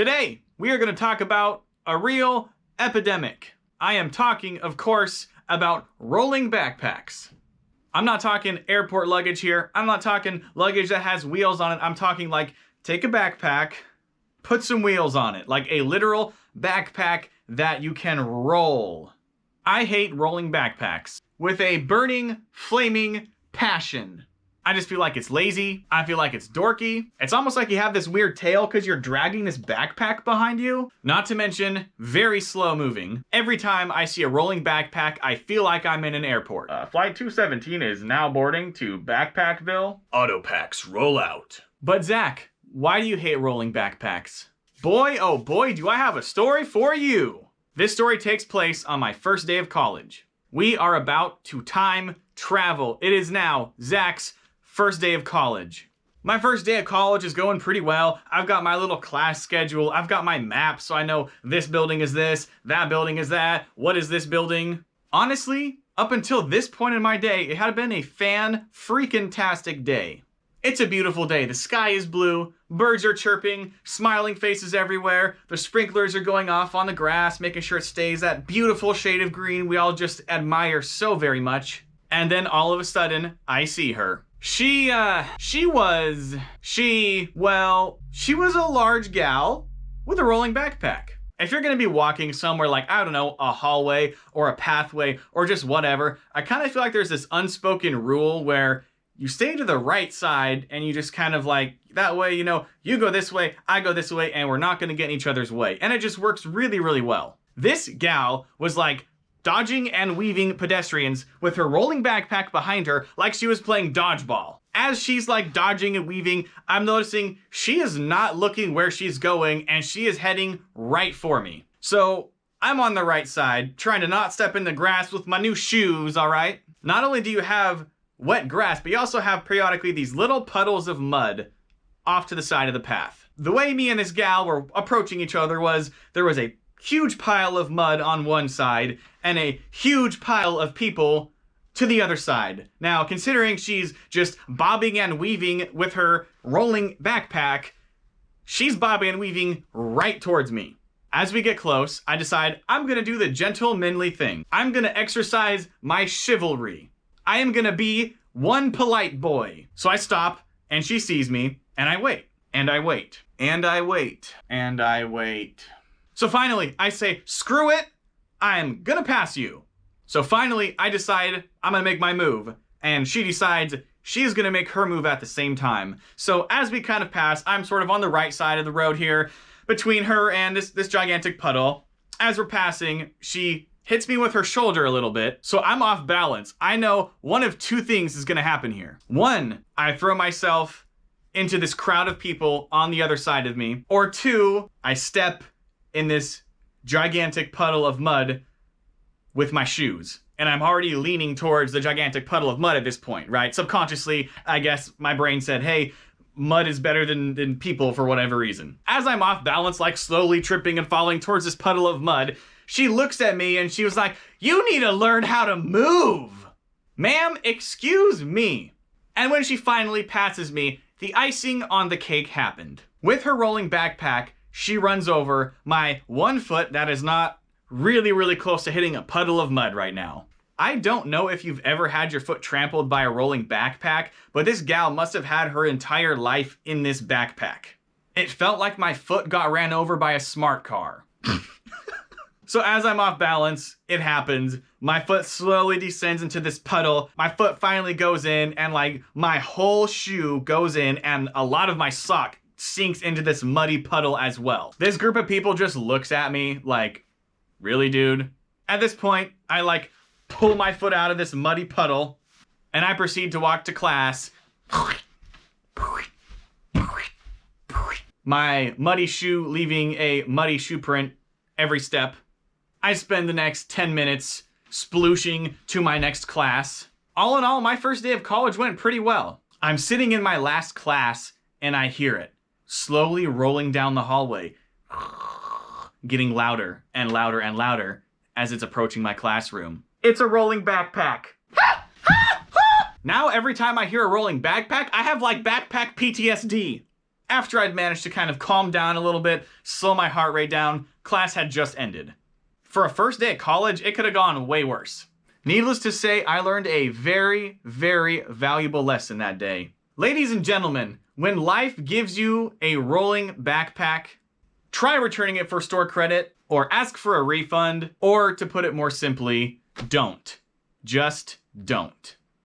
Today, we are going to talk about a real epidemic. I am talking, of course, about rolling backpacks. I'm not talking airport luggage here. I'm not talking luggage that has wheels on it. I'm talking like, take a backpack, put some wheels on it, like a literal backpack that you can roll. I hate rolling backpacks with a burning, flaming passion. I just feel like it's lazy. I feel like it's dorky. It's almost like you have this weird tail because you're dragging this backpack behind you. Not to mention, very slow moving. Every time I see a rolling backpack, I feel like I'm in an airport. Flight 217 is now boarding to Backpackville. Auto packs roll out. But Zach, why do you hate rolling backpacks? Boy, oh boy, do I have a story for you. This story takes place on my first day of college. We are about to time travel. It is now Zach's first day of college. My first day of college is going pretty well. I've got my little class schedule. I've got my map, so I know this building is this, that building is that, what is this building? Honestly, up until this point in my day, it had been a fan-freaking-tastic day. It's a beautiful day. The sky is blue, birds are chirping, smiling faces everywhere, the sprinklers are going off on the grass, making sure it stays that beautiful shade of green we all just admire so very much. And then all of a sudden, I see her. She was a large gal with a rolling backpack. If you're gonna be walking somewhere like, I don't know, a hallway or a pathway or just whatever, I kind of feel like there's this unspoken rule where you stay to the right side and you just kind of like, that way, you know, you go this way, I go this way, and we're not gonna get in each other's way. And it just works really, really well. This gal was like, dodging and weaving pedestrians with her rolling backpack behind her like she was playing dodgeball. As she's like dodging and weaving, I'm noticing she is not looking where she's going and she is heading right for me. So I'm on the right side, trying to not step in the grass with my new shoes, all right? Not only do you have wet grass, but you also have periodically these little puddles of mud off to the side of the path. The way me and this gal were approaching each other was, there was a huge pile of mud on one side and a huge pile of people to the other side. Now, considering she's just bobbing and weaving with her rolling backpack, she's bobbing and weaving right towards me. As we get close, I decide I'm gonna do the gentlemanly thing. I'm gonna exercise my chivalry. I am gonna be one polite boy. So I stop and she sees me and I wait and I wait and I wait and I wait. So finally, I say, screw it, I'm gonna pass you. So finally, I decide I'm gonna make my move, and she decides she's gonna make her move at the same time. So as we kind of pass, I'm sort of on the right side of the road here, between her and this gigantic puddle. As we're passing, she hits me with her shoulder a little bit, so I'm off balance. I know one of two things is gonna happen here. One, I throw myself into this crowd of people on the other side of me, or two, I step in this gigantic puddle of mud with my shoes. And I'm already leaning towards the gigantic puddle of mud at this point, right? Subconsciously, I guess my brain said, hey, mud is better than people for whatever reason. As I'm off balance, like slowly tripping and falling towards this puddle of mud, she looks at me and she was like, you need to learn how to move. Ma'am, excuse me. And when she finally passes me, the icing on the cake happened. With her rolling backpack, she runs over my one foot that is not really, really close to hitting a puddle of mud right now. I don't know if you've ever had your foot trampled by a rolling backpack, but this gal must have had her entire life in this backpack. It felt like my foot got ran over by a smart car. So as I'm off balance, it happens. My foot slowly descends into this puddle. My foot finally goes in and like my whole shoe goes in and a lot of my sock sinks into this muddy puddle as well. This group of people just looks at me like, really, dude? At this point, I like pull my foot out of this muddy puddle and I proceed to walk to class. My muddy shoe leaving a muddy shoe print every step. I spend the next 10 minutes splooshing to my next class. All in all, my first day of college went pretty well. I'm sitting in my last class and I hear it slowly rolling down the hallway, getting louder and louder and louder as it's approaching my classroom. It's a rolling backpack. Now every time I hear a rolling backpack, I have like backpack PTSD. After I'd managed to kind of calm down a little bit, slow my heart rate down, class had just ended. For a first day at college, it could have gone way worse. Needless to say, I learned a very, very valuable lesson that day. Ladies and gentlemen, when life gives you a rolling backpack, try returning it for store credit, or ask for a refund, or to put it more simply, don't. Just don't.